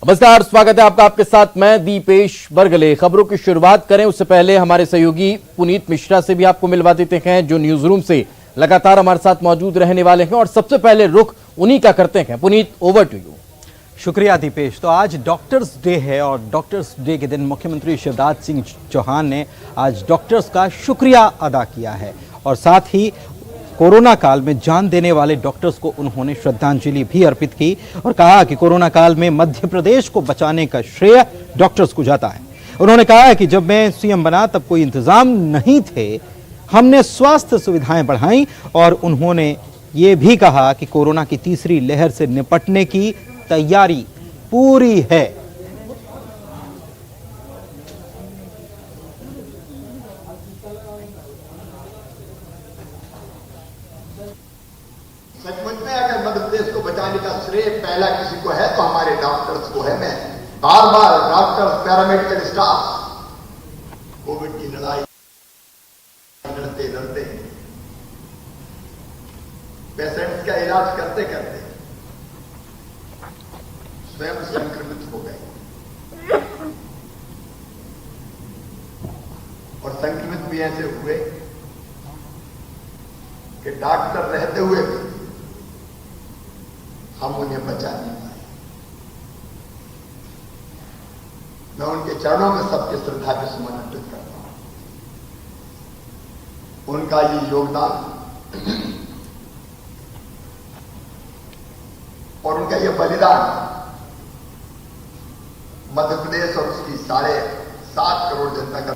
नमस्कार, स्वागत है आपका। आपके साथ मैं दीपेश बरगले। खबरों की शुरुआत करें उससे पहले हमारे सहयोगी पुनीत मिश्रा से भी आपको मिलवा देते हैं, जो न्यूज रूम से लगातार हमारे साथ मौजूद रहने वाले हैं, और सबसे पहले रुख उन्हीं का करते हैं। Puneet, over to you. शुक्रिया दीपेश। तो आज डॉक्टर्स डे है और डॉक्टर्स डे के दिन मुख्यमंत्री शिवराज सिंह चौहान ने आज डॉक्टर्स का शुक्रिया अदा किया है और साथ ही कोरोना काल में जान देने वाले डॉक्टर्स को उन्होंने श्रद्धांजलि भी अर्पित की और कहा कि कोरोना काल में मध्य प्रदेश को बचाने का श्रेय डॉक्टर्स को जाता है। उन्होंने कहा कि जब मैं सीएम बना तब कोई इंतजाम नहीं थे, हमने स्वास्थ्य सुविधाएं बढ़ाई और उन्होंने ये भी कहा कि कोरोना की तीसरी लहर से निपटने की तैयारी पूरी है। सचमुच में अगर मध्य प्रदेश को बचाने का श्रेय पहला किसी को है तो हमारे डॉक्टर्स को है। मैं बार बार डॉक्टर्स, पैरामेडिकल स्टाफ कोविड की लड़ाई लड़ते लड़ते, पेशेंट्स का इलाज करते करते स्वयं संक्रमित हो गए और संक्रमित भी ऐसे हुए कि डॉक्टर रहते हुए भी हम उन्हें बचा नहीं पाए। मैं उनके चरणों में सबके श्रद्धा के सुमन अर्पित करता हूं। उनका ये योगदान और उनका ये बलिदान मध्य प्रदेश और उसकी 7.5 करोड़ जनता का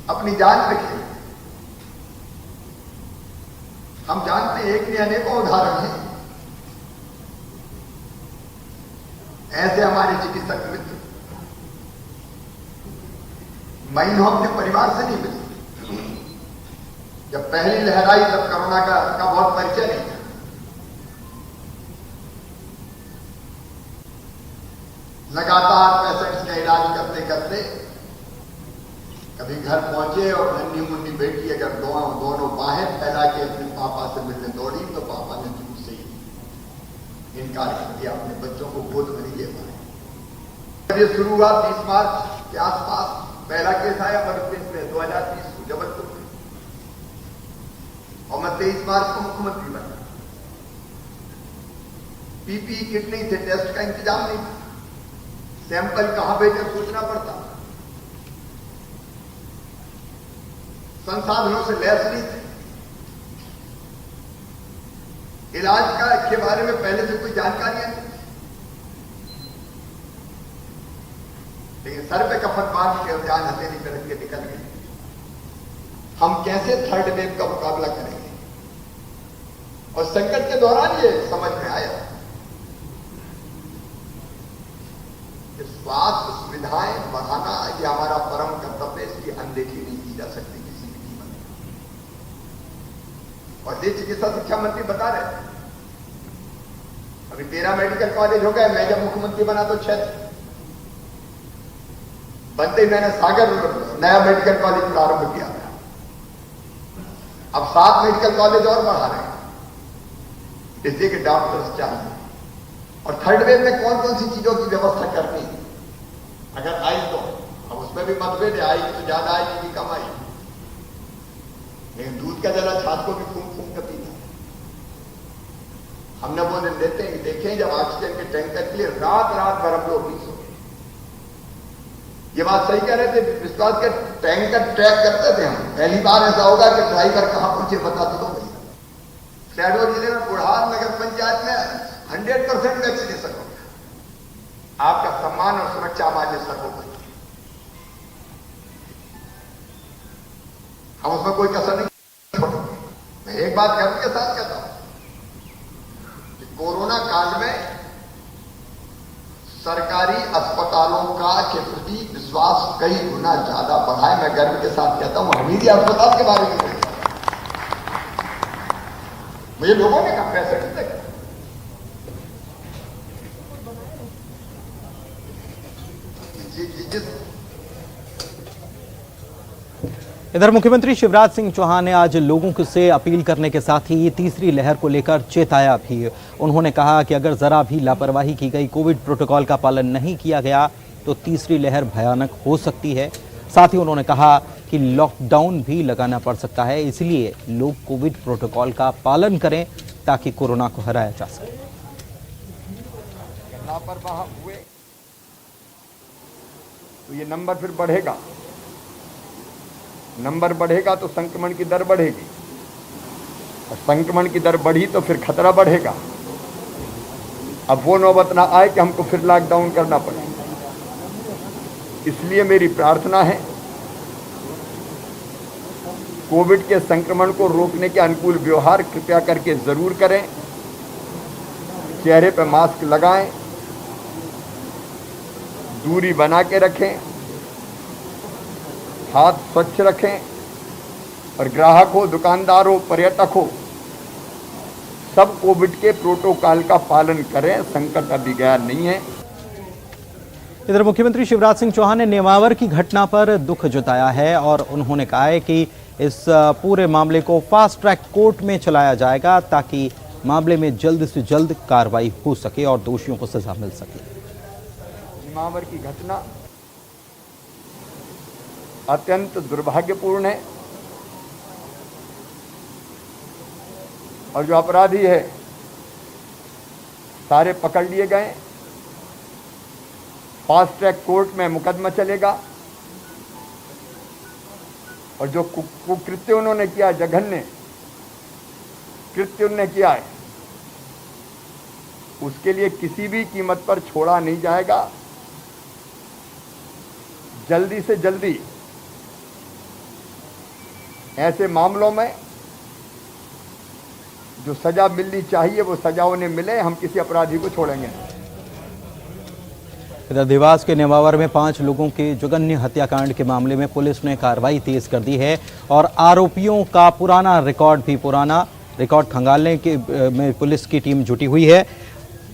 अपनी जान पे खेल। हम जानते हैं एक ने अनेकों उदाहरण हैं। ऐसे हमारे चिकित्सक मित्र महीनों अपने परिवार से नहीं मिले। जब पहली लहर आई तब कोरोना का बहुत परिचय नहीं था। लगातार पेशेंट्स का इलाज करते करते कभी घर पहुंचे और नन्ही मुन्नी बेटी अगर दोनों बाहें फैला के अपने पापा से मिलने दौड़ी तो पापा ने दूर से ही इनकार कर दिया, अपने बच्चों को गोद में नहीं ले पाए। ये शुरू हुआ 30 मार्च के आसपास। पहला केस आया मध्य प्रदेश में 2020 को जबलपुर में, और मैं 23 मार्च को मुख्यमंत्री बना। पीपीई किट नहीं थे, टेस्ट का इंतजाम नहीं था, सैंपल कहां भेजे सोचना पड़ता, संसाधनों से लैस नहीं थे, इलाज के बारे में पहले से कोई जानकारियां नहीं थी। लेकिन सर पे कफन बांध के जान हथेली पे रख के निकल गए। हम कैसे थर्ड वेव का मुकाबला करेंगे? और संकट के दौरान ये समझ में आया कि स्वास्थ्य सुविधाएं बढ़ाना ये हमारा परम कर्तव्य है। इसकी अनदेखी नहीं की जा सकती किसी भी कीमत पर। और ये चिकित्सा शिक्षा मंत्री बता रहे थे, अभी 13 मेडिकल कॉलेज हो गए। मैं जब मुख्यमंत्री बना तो 6 थे। बनते ही मैंने सागर नया मेडिकल कॉलेज प्रारंभ किया था। अब 7 मेडिकल कॉलेज और बढ़ा रहे हैं, इसलिए कि डॉक्टर्स चाहिए। और थर्ड वेव में कौन कौन सी चीजों की व्यवस्था करनी है अगर आई तो, अब उसमें भी मतभेद है, आएगी तो ज्यादा आएगी कि कम आएगी। लेकिन दूध का जरा छाछ को भी फूंक फूंक कर पीना। हमने वो दिन देते हैं, देखें जब ऑक्सीजन के टैंकर के लिए रात रात भर हम लोग नहीं सोते। ये बात सही कह रहे थे, विश्वास के टैंकर ट्रैक करते थे हम। पहली बार ऐसा होगा कि ड्राइवर कहां पहुंचे बता तो दो भैया। शहडोल जिले में बुढ़ार नगर पंचायत में 100% वैक्सीनेशन हो गया। आपका सम्मान और सुरक्षा हमारे सर्वोपरि, हम उसमें कोई कसर नहीं छोड़ेंगे। मैं एक बात गर्व के साथ कहता हूं कि कोरोना काल में सरकारी अस्पतालों के प्रति विश्वास कई गुना ज्यादा बढ़ा है। मैं गर्व के साथ कहता हूं, हमीदिया अस्पताल के बारे में मुझे लोगों ने कहा, पैसे कितने का? इधर मुख्यमंत्री शिवराज सिंह चौहान ने आज लोगों से अपील करने के साथ ही तीसरी लहर को लेकर चेताया भी। उन्होंने कहा कि अगर जरा भी लापरवाही की गई, कोविड प्रोटोकॉल का पालन नहीं किया गया तो तीसरी लहर भयानक हो सकती है। साथ ही उन्होंने कहा कि लॉकडाउन भी लगाना पड़ सकता है, इसलिए लोग कोविड प्रोटोकॉल का पालन करें ताकि कोरोना को हराया जा सके। लापरवाह हुए तो ये नंबर फिर बढ़ेगा, नंबर बढ़ेगा तो संक्रमण की दर बढ़ेगी, और संक्रमण की दर बढ़ी तो फिर खतरा बढ़ेगा। अब वो नौबत ना आए कि हमको फिर लॉकडाउन करना पड़े। इसलिए मेरी प्रार्थना है, कोविड के संक्रमण को रोकने के अनुकूल व्यवहार कृपया करके जरूर करें। चेहरे पर मास्क लगाएं, दूरी बना के रखें, हाथ स्वच्छ रखें, और ग्राहक हो, दुकानदार हो, पर्यटक हो, सब कोविड के प्रोटोकॉल का पालन करें। संकट अभी गया नहीं है। इधर मुख्यमंत्री शिवराज सिंह चौहान ने नेमावर की घटना पर दुख जताया है और उन्होंने कहा है कि इस पूरे मामले को फास्ट ट्रैक कोर्ट में चलाया जाएगा ताकि मामले में जल्द से जल्द कार्रवाई हो सके और दोषियों को सजा मिल सके। नेमावर की घटना अत्यंत दुर्भाग्यपूर्ण है, और जो अपराधी है सारे पकड़ लिए गए। फास्ट ट्रैक कोर्ट में मुकदमा चलेगा, और जो कुकृत्य उन्होंने किया, जघन्य कृत्य उन्होंने किया है, उसके लिए किसी भी कीमत पर छोड़ा नहीं जाएगा। जल्दी से जल्दी ऐसे मामलों में जो सजा मिलनी चाहिए वो सजा उन्हें मिले। हम किसी अपराधी को छोड़ेंगे नहीं। इधर देवास के नेमावर में 5 लोगों के जघन्य हत्याकांड के मामले में पुलिस ने कार्रवाई तेज कर दी है और आरोपियों का पुराना रिकॉर्ड खंगालने के में पुलिस की टीम जुटी हुई है।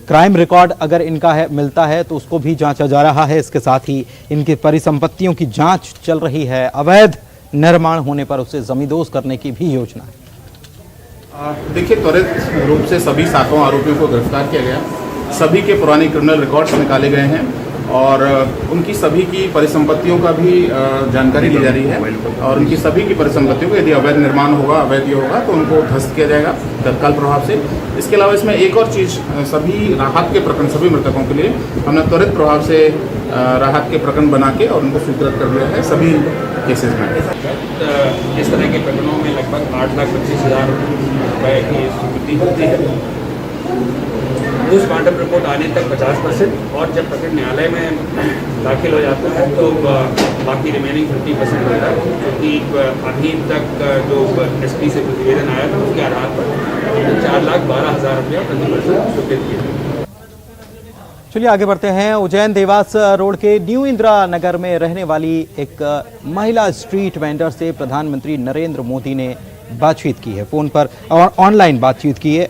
क्राइम रिकॉर्ड अगर इनका मिलता है तो उसको भी जांचा जा रहा है। इसके साथ ही इनकी परिसंपत्तियों की जांच चल रही है। अवैध निर्माण होने पर उसे जमींदोज करने की भी योजना है। देखिए, त्वरित रूप से सभी 7 आरोपियों को गिरफ्तार किया गया। सभी के पुराने क्रिमिनल रिकॉर्ड्स निकाले गए हैं और उनकी सभी की परिसंपत्तियों का भी जानकारी ली जा रही है, और उनकी सभी की परिसंपत्तियों को यदि अवैध निर्माण होगा, अवैध होगा तो उनको ध्वस्त किया जाएगा तत्काल प्रभाव से। इसके अलावा इसमें एक और चीज़, सभी राहत के प्रकरण, सभी मृतकों के लिए हमने त्वरित प्रभाव से राहत के प्रकरण बना के और उनको स्वीकृत कर दिया है सभी केसेस में। इस तरह के प्रकरणों में लगभग 8,25,000 रुपये की स्वीकृति होती है। पोस्टमार्टम रिपोर्ट आने तक 50%, और जब प्रकरण न्यायालय में दाखिल हो जाता है तो बाकी रिमेनिंग 50% होता है, क्योंकि अभी तक जो SP से प्रतिवेदन आया था उसके आधार पर 4,12,000 रुपया प्रति वर्ष स्वीकृत किया। चलिए आगे बढ़ते हैं। उज्जैन देवास रोड के न्यू इंदिरा नगर में रहने वाली एक महिला स्ट्रीट वेंडर से प्रधानमंत्री नरेंद्र मोदी ने बातचीत की है, फोन पर और ऑनलाइन बातचीत की है।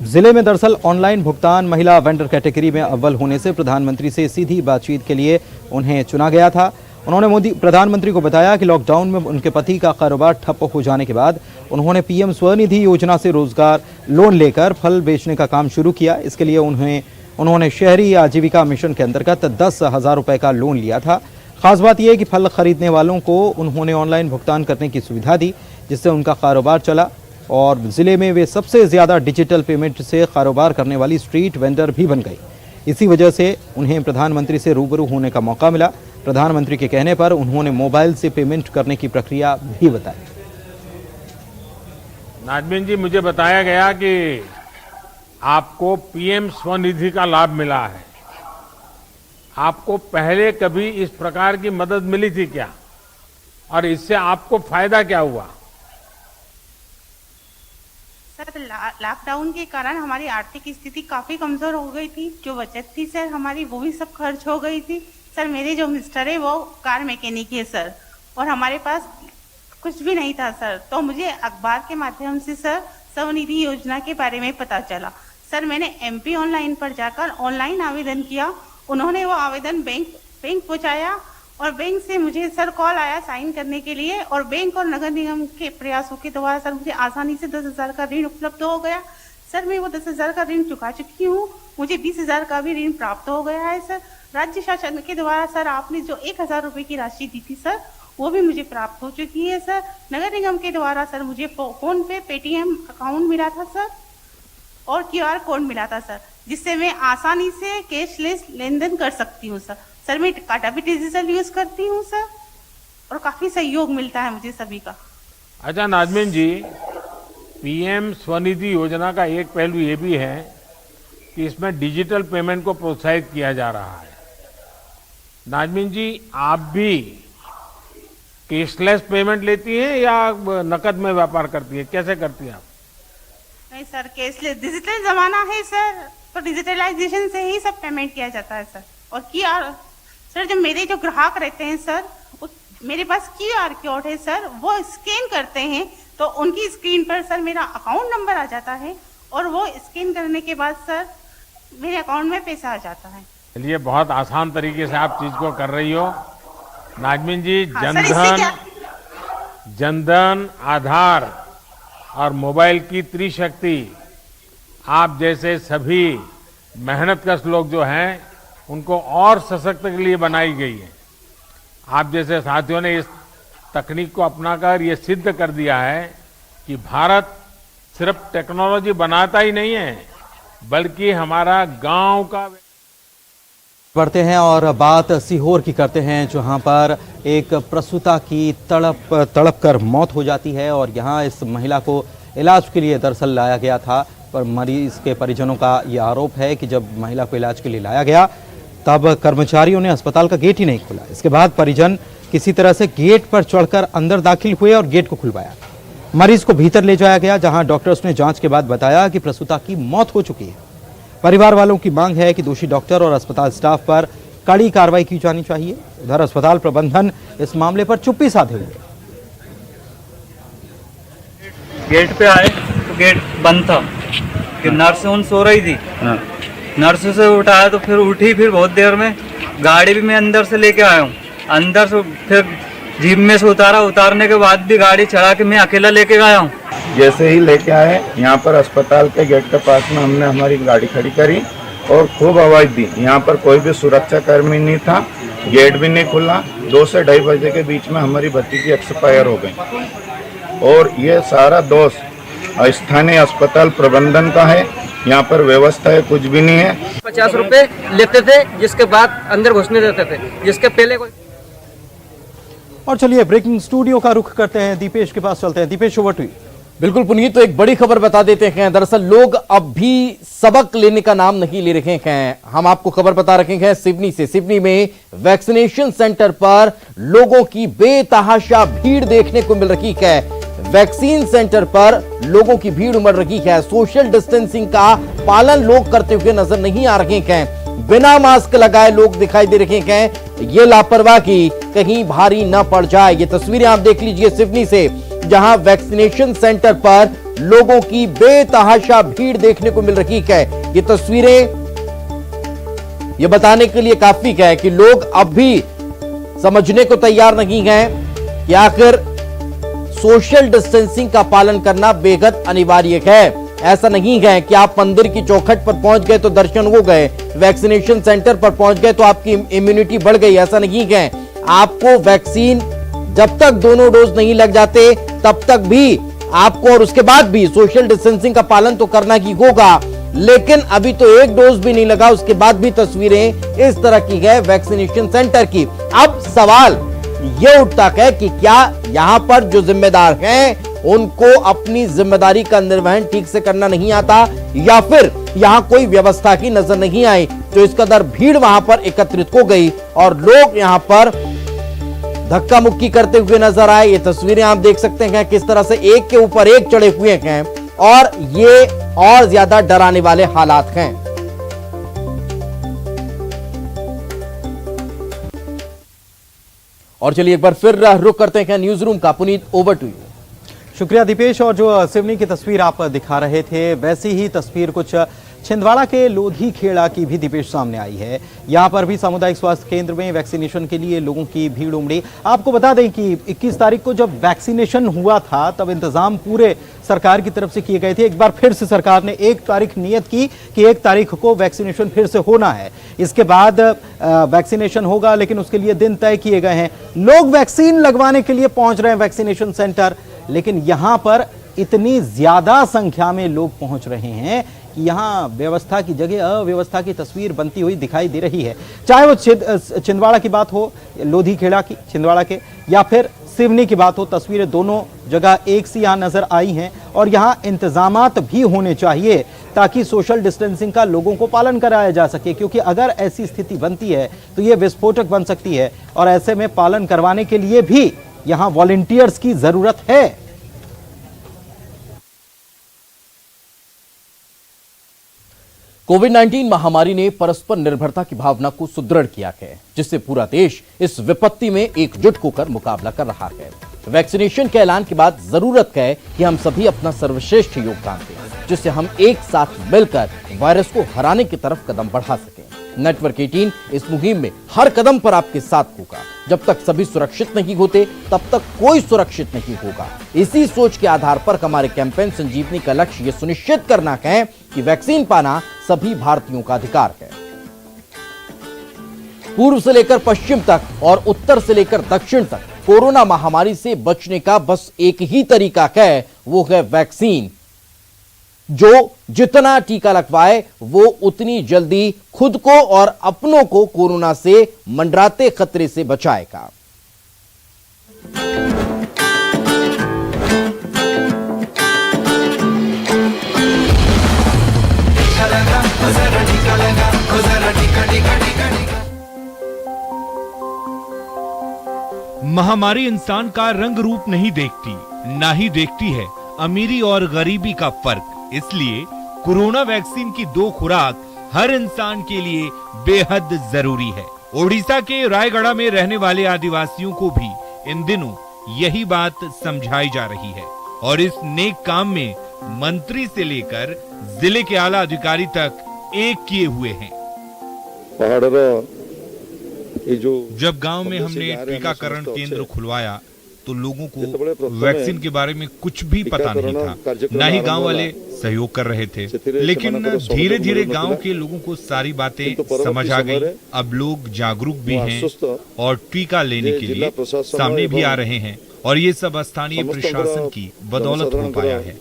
जिले में दरअसल ऑनलाइन भुगतान महिला वेंडर कैटेगरी में अव्वल होने से प्रधानमंत्री से सीधी बातचीत के लिए उन्हें चुना गया था। उन्होंने प्रधानमंत्री को बताया कि लॉकडाउन में उनके पति का कारोबार ठप हो जाने के बाद उन्होंने PM स्वनिधि योजना से रोजगार लोन लेकर फल बेचने का काम शुरू किया। इसके लिए उन्होंने शहरी आजीविका मिशन के अंतर्गत 10,000 रुपए का लोन लिया था। खास बात यह है कि फल खरीदने वालों को उन्होंने ऑनलाइन भुगतान करने की सुविधा दी, जिससे उनका कारोबार चला और जिले में वे सबसे ज्यादा डिजिटल पेमेंट से कारोबार करने वाली स्ट्रीट वेंडर भी बन गई। इसी वजह से उन्हें प्रधानमंत्री से रूबरू होने का मौका मिला। प्रधानमंत्री के कहने पर उन्होंने मोबाइल से पेमेंट करने की प्रक्रिया भी बताई। नाजमीन जी, मुझे बताया गया कि आपको PM स्वनिधि का लाभ मिला है। आपको पहले कभी इस प्रकार की मदद मिली थी क्या, और इससे आपको फायदा क्या हुआ? सर, लॉकडाउन के कारण हमारी आर्थिक स्थिति काफी कमजोर हो गई थी। जो बचत थी सर हमारी, वो भी सब खर्च हो गई थी। सर, मेरे जो मिस्टर है वो कार मैकेनिक है सर, और हमारे पास कुछ भी नहीं था सर। तो मुझे अखबार के माध्यम से सर स्वनिधि योजना के बारे में पता चला। सर, मैंने MP ऑनलाइन पर जाकर ऑनलाइन आवेदन किया। उन्होंने वो आवेदन बैंक पहुंचाया और बैंक से मुझे सर कॉल आया साइन करने के लिए, और बैंक और नगर निगम के प्रयासों के द्वारा सर मुझे आसानी से 10,000 का ऋण उपलब्ध हो गया। सर मैं वो 10,000 का ऋण चुका चुकी हूँ, मुझे 20,000 का भी ऋण प्राप्त हो गया है सर। राज्य शासन के द्वारा सर आपने जो 1,000 रुपए की राशि दी थी सर, वो भी मुझे प्राप्त हो चुकी है सर। नगर निगम के द्वारा सर मुझे फोन पे पेटीएम अकाउंट मिला था सर, और QR कोड मिला था सर, जिससे मैं आसानी से कैशलेस लेन देन कर सकती हूँ सर। सर मैं काटा भी डिजिटल यूज करती हूँ सर, और काफी सहयोग मिलता है मुझे सभी का। अच्छा नाजमीन जी, PM स्वनिधि योजना का एक पहलू ये भी है कि इसमें डिजिटल पेमेंट को प्रोत्साहित किया जा रहा है। नाजमीन जी, आप भी कैशलेस पेमेंट लेती हैं या नकद में व्यापार करती हैं, कैसे करती हैं आप? नहीं सर, कैशलेस डिजिटल जमाना है सर, तो डिजिटलाइजेशन से ही सब पेमेंट किया जाता है सर। और QR सर, जो मेरे जो ग्राहक रहते हैं सर, मेरे पास QR कोड है सर, वो स्कैन करते हैं तो उनकी स्क्रीन पर सर मेरा अकाउंट नंबर आ जाता है, और वो स्कैन करने के बाद सर मेरे अकाउंट में पैसा आ जाता है। चलिए, बहुत आसान तरीके से आप चीज को कर रही हो नाजमीन जी। हाँ, सर, जनधन, आधार और मोबाइल की त्रिशक्ति आप जैसे सभी मेहनतकश लोग जो हैं उनको और सशक्त के लिए बनाई गई है। आप जैसे साथियों ने इस तकनीक को अपनाकर ये सिद्ध कर दिया है कि भारत सिर्फ टेक्नोलॉजी बनाता ही नहीं है, बल्कि हमारा गांव का। बढ़ते हैं और बात सीहोर की करते हैं, जहां पर एक प्रसूता की तड़प कर मौत हो जाती है। और यहां इस महिला को इलाज के लिए दरअसल लाया गया था, पर मरीज के परिजनों का ये आरोप है कि जब महिला को इलाज के लिए लाया गया तब कर्मचारियों ने अस्पताल का गेट ही नहीं खोला। इसके बाद परिजन किसी तरह से गेट पर चढ़कर अंदर दाखिल हुए और गेट को खुलवाया। मरीज को भीतर ले जाया गया, जहां डॉक्टर्स ने जांच के बाद बताया कि प्रसूता की मौत हो चुकी है। परिवार वालों की मांग है कि दोषी डॉक्टर और अस्पताल स्टाफ पर कड़ी कार्रवाई की जानी चाहिए। उधर अस्पताल प्रबंधन इस मामले पर चुप्पी साधे हुए। गेट पे आए तो गेट बंद था, कि नर्स उन सो रही थी। नर्स से उठाया तो फिर उठी, फिर बहुत देर में गाड़ी भी मैं अंदर से लेके आया हूँ। अंदर से फिर जीप में से उतारने के बाद भी गाड़ी चढ़ा के मैं अकेला लेके गया हूँ। जैसे ही लेके आए यहाँ पर अस्पताल के गेट के पास में हमने हमारी गाड़ी खड़ी करी और खूब आवाज़ दी। यहाँ पर कोई भी सुरक्षा कर्मी नहीं था, गेट भी नहीं खुला। 2 से 2:30 बजे के बीच में हमारी भतीजी एक्सपायर हो गई। और ये सारा दोष स्थानीय अस्पताल प्रबंधन का है। यहाँ पर व्यवस्था है कुछ भी नहीं है। 50 रुपए लेते थे, जिसके बाद अंदर घुसने देते थे, जिसके पहले कोई। और चलिए ब्रेकिंग स्टूडियो का रुख करते हैं, दीपेश के पास चलते हैं। Deepesh, over to you. बिल्कुल पुनीत, तो एक बड़ी खबर बता देते हैं। दरअसल लोग अब भी सबक लेने का नाम नहीं ले रहे हैं। हम आपको खबर बता रखे हैं सिवनी से। सिवनी में वैक्सीनेशन सेंटर पर लोगों की बेतहाशा भीड़ देखने को मिल रही है। वैक्सीन सेंटर पर लोगों की भीड़ उमड़ रही है। सोशल डिस्टेंसिंग का पालन लोग करते हुए नजर नहीं आ रहे हैं। बिना मास्क लगाए लोग दिखाई दे रहे हैं। ये लापरवाही कहीं भारी न पड़ जाए। ये तस्वीरें आप देख लीजिए सिवनी से, जहां वैक्सीनेशन सेंटर पर लोगों की बेतहाशा भीड़ देखने को मिल रही है। ये तस्वीरें ये बताने के लिए काफी है कि लोग अब भी समझने को तैयार नहीं हैं कि आखिर सोशल डिस्टेंसिंग का पालन करना बेहद अनिवार्य है। ऐसा नहीं है कि आप मंदिर की चौखट पर पहुंच गए तो दर्शन हो गए, वैक्सीनेशन सेंटर पर पहुंच गए तो आपकी इम्यूनिटी बढ़ गई। ऐसा नहीं है। आपको वैक्सीन जब तक दोनों डोज नहीं लग जाते तब तक भी आपको और उसके बाद भी सोशल डिस्टेंसिंग का पालन तो करना ही होगा। लेकिन अभी तो एक डोज भी नहीं लगा, उसके बाद भी तस्वीरें इस तरह की है वैक्सीनेशन सेंटर की। अब सवाल ये उठता है कि क्या यहां पर जो जिम्मेदार हैं उनको अपनी जिम्मेदारी का निर्वहन ठीक से करना नहीं आता, या फिर यहां कोई व्यवस्था की नजर नहीं आई जो इस कदर भीड़ वहां पर एकत्रित हो गई और लोग यहां पर धक्का मुक्की करते हुए नजर आए। ये तस्वीरें आप देख सकते हैं किस तरह से एक के ऊपर एक चढ़े हुए हैं और ये और ज्यादा डराने वाले हालात हैं। और चलिए एक बार फिर रुक करते हैं न्यूज रूम का। Puneet, over to you. शुक्रिया दीपेश। और जो सिवनी की तस्वीर आप दिखा रहे थे, वैसी ही तस्वीर कुछ छिंदवाड़ा के लोधी खेड़ा की भी दीपेश सामने आई है। यहां पर भी सामुदायिक स्वास्थ्य केंद्र में वैक्सीनेशन के लिए लोगों की भीड़ उमड़ी। आपको बता दें कि 21 तारीख को जब वैक्सीनेशन हुआ था तब इंतजाम पूरे सरकार की तरफ से किए गए थे। एक बार फिर से सरकार ने 1 तारीख नियत की कि 1 तारीख को वैक्सीनेशन फिर से होना है। इसके बाद वैक्सीनेशन होगा, लेकिन उसके लिए दिन तय किए गए हैं। लोग वैक्सीन लगवाने के लिए पहुंच रहे हैं वैक्सीनेशन सेंटर, लेकिन यहां पर इतनी ज्यादा संख्या में लोग पहुंच रहे हैं कि यहां व्यवस्था की जगह अव्यवस्था की तस्वीर बनती हुई दिखाई दे रही है। चाहे वो छिंदवाड़ा की बात हो, लोधी खेड़ा की छिंदवाड़ा के, या फिर सिवनी की बात हो, तस्वीरें दोनों जगह एक सी यहां नजर आई हैं। और यहां इंतजामात भी होने चाहिए ताकि सोशल डिस्टेंसिंग का लोगों को पालन कराया जा सके, क्योंकि अगर ऐसी स्थिति बनती है तो यह विस्फोटक बन सकती है और ऐसे में पालन करवाने के लिए भी यहां वॉलंटियर्स की जरूरत है। कोविड-19 महामारी ने परस्पर निर्भरता की भावना को सुदृढ़ किया है, जिससे पूरा देश इस विपत्ति में एकजुट होकर मुकाबला कर रहा है। वैक्सीनेशन के ऐलान के बाद जरूरत है कि हम सभी अपना सर्वश्रेष्ठ योगदान दें, जिससे हम एक साथ मिलकर वायरस को हराने की तरफ कदम बढ़ा सकें। नेटवर्क 18 इस मुहिम में हर कदम पर आपके साथ होगा। जब तक सभी सुरक्षित नहीं होते तब तक कोई सुरक्षित नहीं होगा। इसी सोच के आधार पर हमारे कैंपेन संजीवनी का लक्ष्य यह सुनिश्चित करना है कि वैक्सीन पाना सभी भारतीयों का अधिकार है। पूर्व से लेकर पश्चिम तक और उत्तर से लेकर दक्षिण तक कोरोना महामारी से बचने का बस एक ही तरीका है, वो है वैक्सीन। जो जितना टीका लगवाए वो उतनी जल्दी खुद को और अपनों को कोरोना से मंडराते खतरे से बचाएगा। महामारी इंसान का रंग रूप नहीं देखती, ना ही देखती है अमीरी और गरीबी का फर्क। इसलिए कोरोना वैक्सीन की 2 खुराक हर इंसान के लिए बेहद जरूरी है। ओडिशा के रायगढ़ में रहने वाले आदिवासियों को भी इन दिनों यही बात समझाई जा रही है और इस नेक काम में मंत्री से लेकर जिले के आला अधिकारी तक एक किए हुए हैं। जब गांव में हमने टीकाकरण केंद्र खुलवाया तो लोगों को वैक्सीन के बारे में कुछ भी पता नहीं था, ना ही गांव वाले सहयोग कर रहे थे। लेकिन धीरे धीरे गांव के लोगों को सारी बातें समझ आ गई। अब लोग जागरूक भी हैं और टीका लेने के लिए सामने भी आ रहे हैं और ये सब स्थानीय प्रशासन की बदौलत हो पाया है।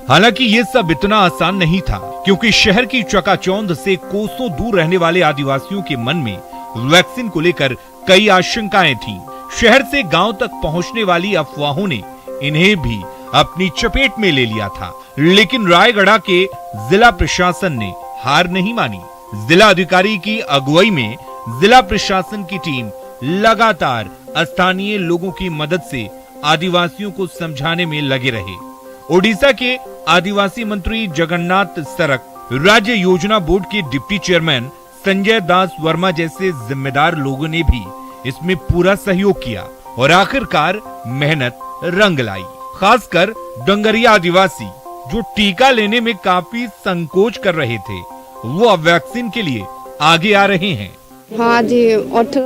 हालांकि ये सब इतना आसान नहीं था, क्योंकि शहर की चकाचौंध से कोसों दूर रहने वाले आदिवासियों के मन में वैक्सीन को लेकर कई आशंकाएं थीं। शहर से गांव तक पहुंचने वाली अफवाहों ने इन्हें भी अपनी चपेट में ले लिया था। लेकिन रायगढ़ के जिला प्रशासन ने हार नहीं मानी। जिला अधिकारी की अगुवाई में जिला प्रशासन की टीम लगातार स्थानीय लोगों की मदद से आदिवासियों को समझाने में लगे रहे। ओडिशा के आदिवासी मंत्री जगन्नाथ सरक, राज्य योजना बोर्ड के डिप्टी चेयरमैन संजय दास वर्मा जैसे जिम्मेदार लोगों ने भी इसमें पूरा सहयोग किया और आखिरकार मेहनत रंग लाई। खासकर डंगरिया आदिवासी जो टीका लेने में काफी संकोच कर रहे थे, वो अब वैक्सीन के लिए आगे आ रहे हैं। हाँ जी,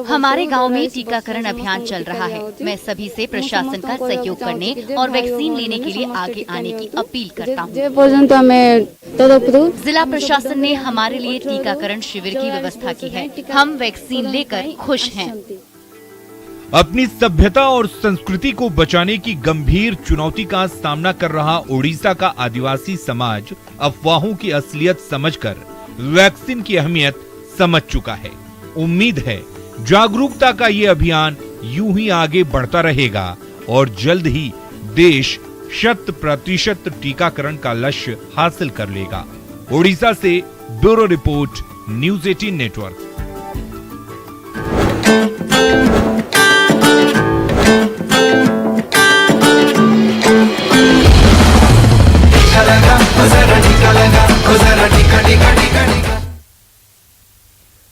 हमारे गांव में टीकाकरण अभियान चल रहा है। मैं सभी से प्रशासन का सहयोग करने और वैक्सीन लेने के लिए आगे आने की अपील करता हूँ। जिला प्रशासन ने हमारे लिए टीकाकरण शिविर की व्यवस्था की है। हम वैक्सीन लेकर खुश हैं। अपनी सभ्यता और संस्कृति को बचाने की गंभीर चुनौती का सामना कर रहा ओडिशा का आदिवासी समाज अफवाहों की असलियत समझकर वैक्सीन की अहमियत समझ चुका है। उम्मीद है जागरूकता का ये अभियान यूं ही आगे बढ़ता रहेगा और जल्द ही देश 100% टीकाकरण का लक्ष्य हासिल कर लेगा। ओडिशा से ब्यूरो रिपोर्ट, न्यूज़ 18 नेटवर्क।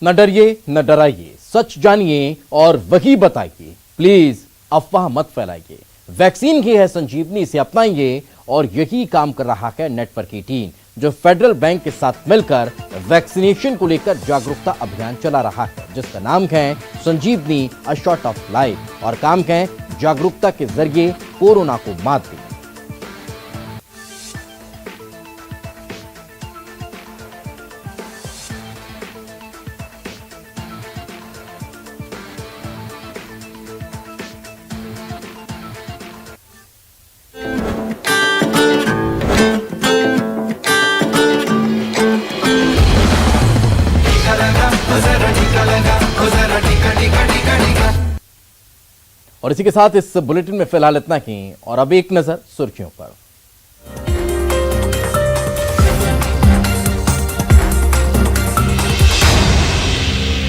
न डरिए न डराइए, सच जानिए और वही बताइए। प्लीज अफवाह मत फैलाइए। वैक्सीन की है संजीवनी, से अपनाइए और यही काम कर रहा है नेटवर्क 18। जो फेडरल बैंक के साथ मिलकर वैक्सीनेशन को लेकर जागरूकता अभियान चला रहा है, जिसका नाम है संजीवनी अ शॉट ऑफ लाइफ और काम है जागरूकता के जरिए कोरोना को मात दी। और इसी के साथ इस बुलेटिन में फिलहाल इतना ही और अब एक नजर सुर्खियों पर।